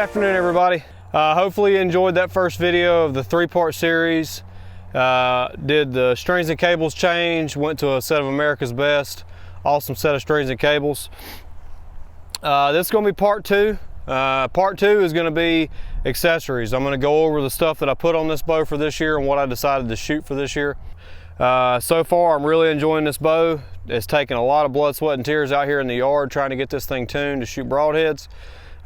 afternoon, everybody. Hopefully you enjoyed that first video of the three-part series. Did the strings and cables change, went to a set of America's Best. Awesome set of strings and cables. This is going to be part two. Part two is going to be accessories. I'm going to go over the stuff that I put on this bow for this year and what I decided to shoot for this year. So far, I'm really enjoying this bow. It's taken a lot of blood, sweat, and tears out here in the yard trying to get this thing tuned to shoot broadheads.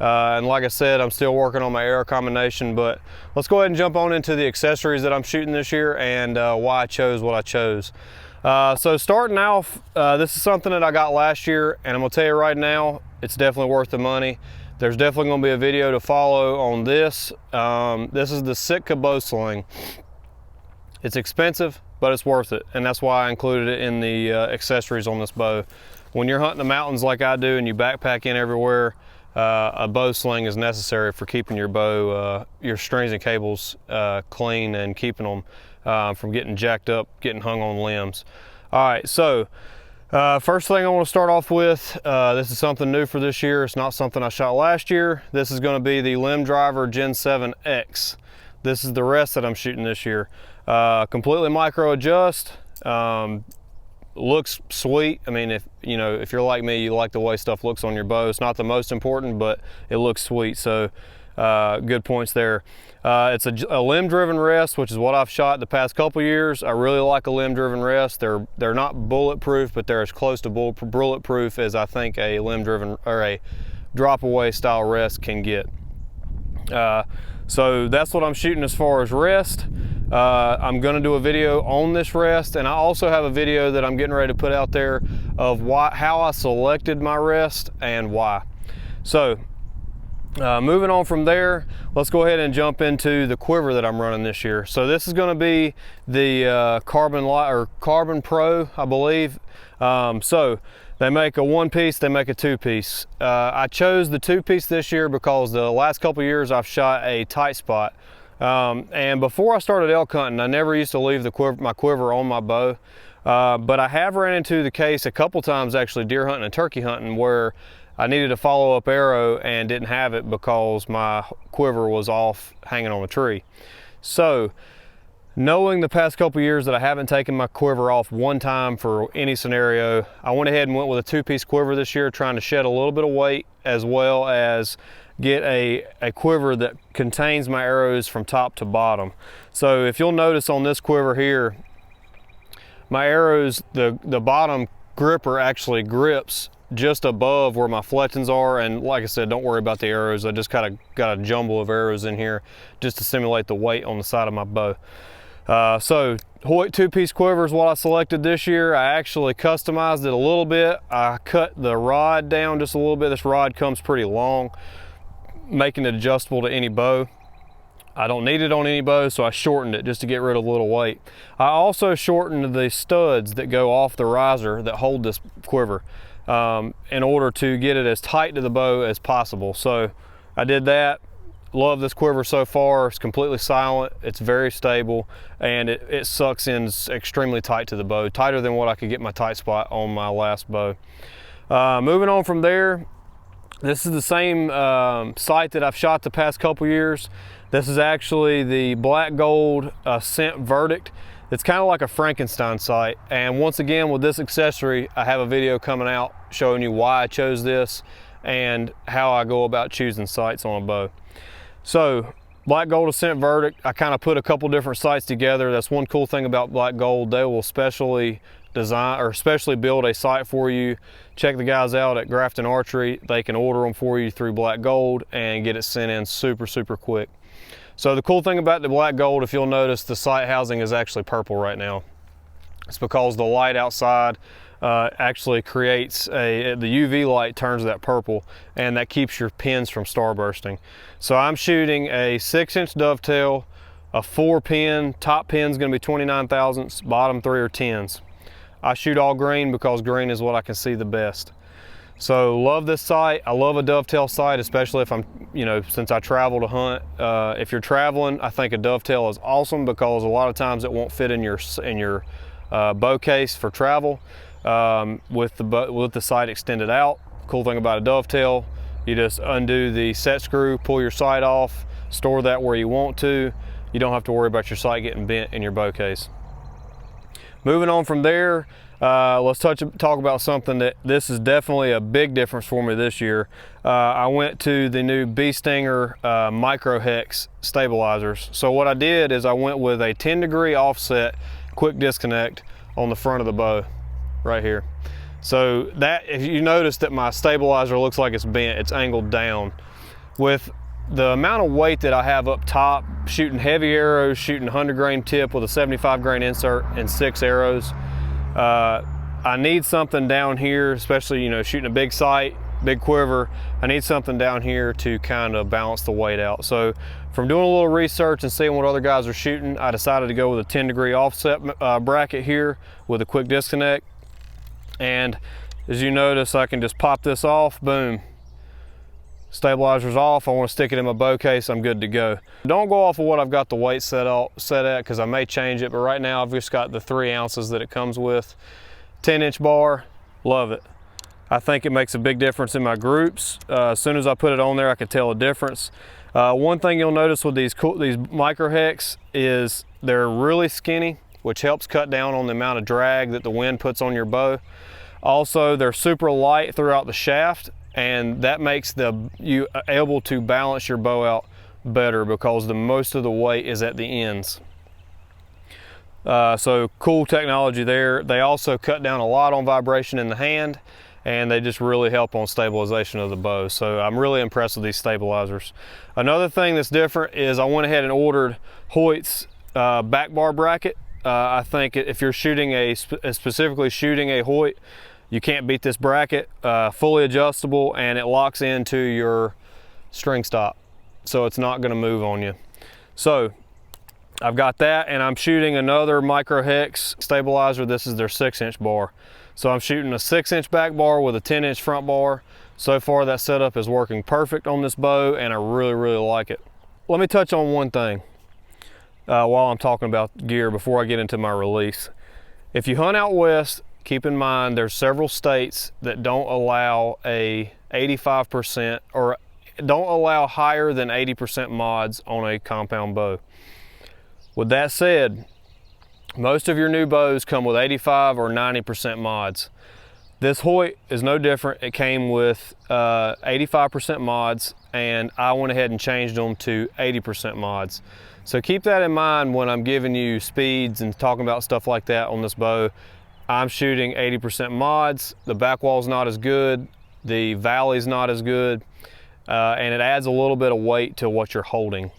And like I said, I'm still working on my arrow combination, but let's go ahead and jump on into the accessories that I'm shooting this year and why I chose what I chose. So starting off, this is something that I got last year, and I'm gonna tell you right now, it's definitely worth the money. There's definitely gonna be a video to follow on this. This is the Sitka bow sling. It's expensive, but it's worth it, and that's why I included it in the accessories on this bow. When you're hunting the mountains like I do and you backpack in everywhere, a bow sling is necessary for keeping your bow, your strings and cables clean and keeping them from getting jacked up, getting hung on limbs. All right, so first thing I want to start off with, this is something new for this year. It's not something I shot last year. This is going to be the Limb Driver Gen 7X. This is the rest that I'm shooting this year. Completely micro adjust. Looks sweet. I mean, if you're like me, you like the way stuff looks on your bow. It's not the most important, but it looks sweet. So good points there. It's a limb driven rest, which is what I've shot the past couple years. I really like a limb driven rest. They're not bulletproof, but they're as close to bulletproof as I think a limb driven or a drop away style rest can get. So that's what I'm shooting as far as rest. I'm going to do a video on this rest, and I also have a video that I'm getting ready to put out there of how I selected my rest and why. So moving on from there, let's go ahead and jump into the quiver that I'm running this year. So this is going to be the Carbon Pro, I believe. So they make a one-piece, they make a two-piece. I chose the two-piece this year because the last couple years I've shot a tight spot. And before I started elk hunting, I never used to leave my quiver on my bow. But I have ran into the case a couple times, actually deer hunting and turkey hunting, where I needed a follow-up arrow and didn't have it because my quiver was off hanging on a tree. So knowing the past couple years that I haven't taken my quiver off one time for any scenario, I went ahead and went with a two-piece quiver this year, trying to shed a little bit of weight as well as get a quiver that contains my arrows from top to bottom. So if you'll notice on this quiver here, my arrows, the bottom gripper actually grips just above where my fletchings are, and like I said, don't worry about the arrows. I just kind of got a jumble of arrows in here just to simulate the weight on the side of my bow. So Hoyt two-piece quiver is what I selected this year. I actually customized it a little bit. I cut the rod down just a little bit. This rod comes pretty long, making it adjustable to any bow. I don't need it on any bow, so I shortened it just to get rid of a little weight. I also shortened the studs that go off the riser that hold this quiver in order to get it as tight to the bow as possible. So I did that. Love this quiver so far. It's completely silent, it's very stable, and it sucks in extremely tight to the bow, tighter than what I could get my tight spot on my last bow. Moving on from there, this is the same sight that I've shot the past couple years. This is actually the black gold scent verdict. It's kind of like a Frankenstein sight, and once again with this accessory, I have a video coming out showing you why I chose this and how I go about choosing sights on a bow. So black gold scent verdict, I kind of put a couple different sights together. That's one cool thing about black gold. They will specially design or specially build a sight for you. Check the guys out at Grafton Archery. They can order them for you through black gold and get it sent in super quick. So the cool thing about the black gold, if you'll notice, the sight housing is actually purple right now. It's because the light outside actually creates the UV light turns that purple, and that keeps your pins from starbursting. So I'm shooting a 6-inch dovetail, a 4-pin, top pin's gonna be 29 thousandths, bottom 3 are 10s. I shoot all green because green is what I can see the best. So love this sight. I love a dovetail sight, especially if I'm, since I travel to hunt. If you're traveling, I think a dovetail is awesome because a lot of times it won't fit in your bow case for travel with the sight extended out. Cool thing about a dovetail, You just undo the set screw, pull your sight off, store that where you want to. You don't have to worry about your sight getting bent in your bow case. Moving on from there, let's talk about something that this is definitely a big difference for me this year. I went to the new Bee Stinger micro hex stabilizers. So what I did is I went with a 10-degree offset quick disconnect on the front of the bow right here. So that, if you notice that my stabilizer looks like it's bent, it's angled down. With the amount of weight that I have up top, shooting heavy arrows, shooting 100 grain tip with a 75 grain insert and 6 arrows, I need something down here, especially, you know, shooting a big sight, big quiver. I need something down here to kind of balance the weight out. So from doing a little research and seeing what other guys are shooting, I decided to go with a 10-degree offset bracket here with a quick disconnect. And as you notice, I can just pop this off, boom. Stabilizer's off. I want to stick it in my bow case, I'm good to go. Don't go off of what I've got the weight set at, because I may change it, but right now I've just got the 3 ounces that it comes with. 10-inch bar, love it. I think it makes a big difference in my groups. As soon as I put it on there, I could tell a difference. One thing you'll notice with these micro hex is they're really skinny, which helps cut down on the amount of drag that the wind puts on your bow. Also, they're super light throughout the shaft, and that makes you able to balance your bow out better because most of the weight is at the ends. So cool technology there. They also cut down a lot on vibration in the hand, and they just really help on stabilization of the bow. So I'm really impressed with these stabilizers. Another thing that's different is I went ahead and ordered Hoyt's back bar bracket. I think if you're shooting specifically shooting a Hoyt, you can't beat this bracket. Fully adjustable, and it locks into your string stop, so it's not going to move on you. So I've got that, and I'm shooting another micro hex stabilizer. This is their 6-inch bar. So I'm shooting a 6-inch back bar with a 10-inch front bar. So far that setup is working perfect on this bow, and I really, really like it. Let me touch on one thing while I'm talking about gear before I get into my release. If you hunt out west, keep in mind there's several states that don't allow a 85% or don't allow higher than 80% mods on a compound bow. With that said, most of your new bows come with 85 or 90% mods. This Hoyt is no different. It came with 85% mods, and I went ahead and changed them to 80% mods. So keep that in mind when I'm giving you speeds and talking about stuff like that on this bow. I'm shooting 80% mods. The back wall's not as good. The valley's not as good. And it adds a little bit of weight to what you're holding.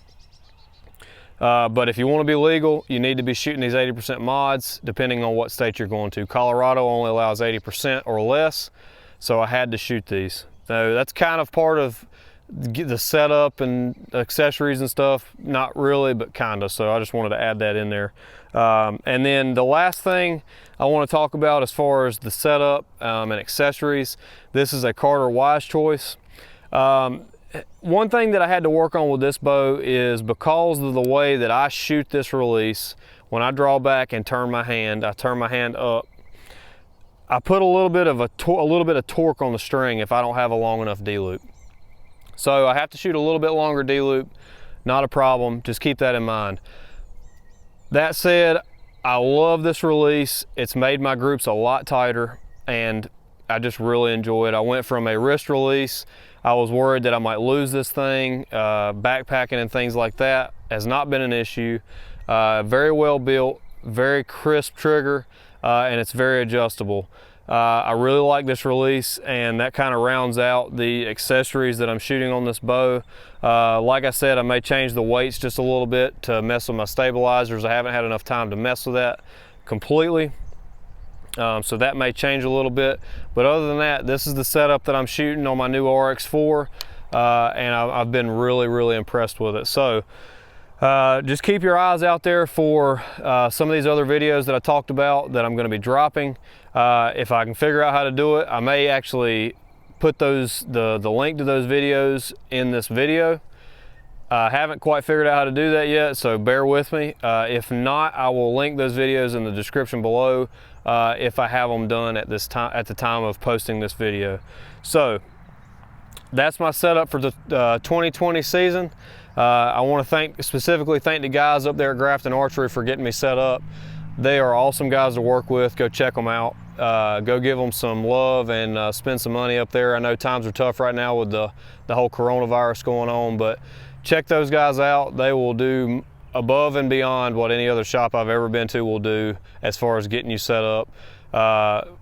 But if you want to be legal, you need to be shooting these 80% mods depending on what state you're going to. Colorado only allows 80% or less, so I had to shoot these. So that's kind of part of the setup and accessories and stuff. Not really, but kind of. So I just wanted to add that in there. And then the last thing I want to talk about as far as the setup and accessories, this is a Carter Wise choice. One thing that I had to work on with this bow is because of the way that I shoot this release, when I draw back and turn my hand, I turn my hand up. I put a little bit of torque on the string if I don't have a long enough D-loop. So I have to shoot a little bit longer D-loop, not a problem, just keep that in mind. That said, I love this release. It's made my groups a lot tighter, and I just really enjoy it. I went from a wrist release. I was worried that I might lose this thing. Backpacking and things like that has not been an issue. Very well built, very crisp trigger, and it's very adjustable. I really like this release, and that kind of rounds out the accessories that I'm shooting on this bow. Like I said, I may change the weights just a little bit to mess with my stabilizers. I haven't had enough time to mess with that completely. So that may change a little bit, but other than that, this is the setup that I'm shooting on my new RX4, and I've been really, really impressed with it. So just keep your eyes out there for some of these other videos that I talked about that I'm going to be dropping. If I can figure out how to do it, I may actually put the link to those videos in this video. I haven't quite figured out how to do that yet, so bear with me. If not, I will link those videos in the description below if I have them done at the time of posting this video. So that's my setup for the 2020 season. I want to specifically thank the guys up there at Grafton Archery for getting me set up. They are awesome guys to work with. Go check them out. Go give them some love and spend some money up there. I know times are tough right now with the whole coronavirus going on, but check those guys out. They will do above and beyond what any other shop I've ever been to will do as far as getting you set up.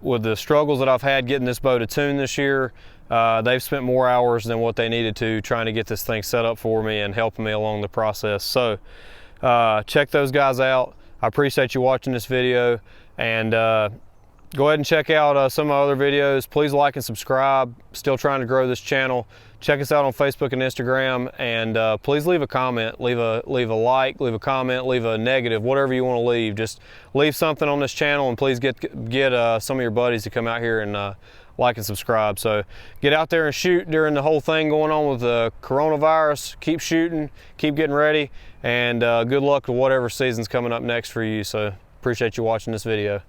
With the struggles that I've had getting this bow to tune this year, they've spent more hours than what they needed to trying to get this thing set up for me and helping me along the process. So check those guys out. I appreciate you watching this video, and go ahead and check out some of my other videos. Please like and subscribe. Still trying to grow this channel. Check us out on Facebook and Instagram, and please leave a comment. Leave a like, leave a comment, leave a negative, whatever you want to leave. Just leave something on this channel, and please get some of your buddies to come out here and like and subscribe. So get out there and shoot during the whole thing going on with the coronavirus. Keep shooting, keep getting ready, and good luck to whatever season's coming up next for you. So appreciate you watching this video.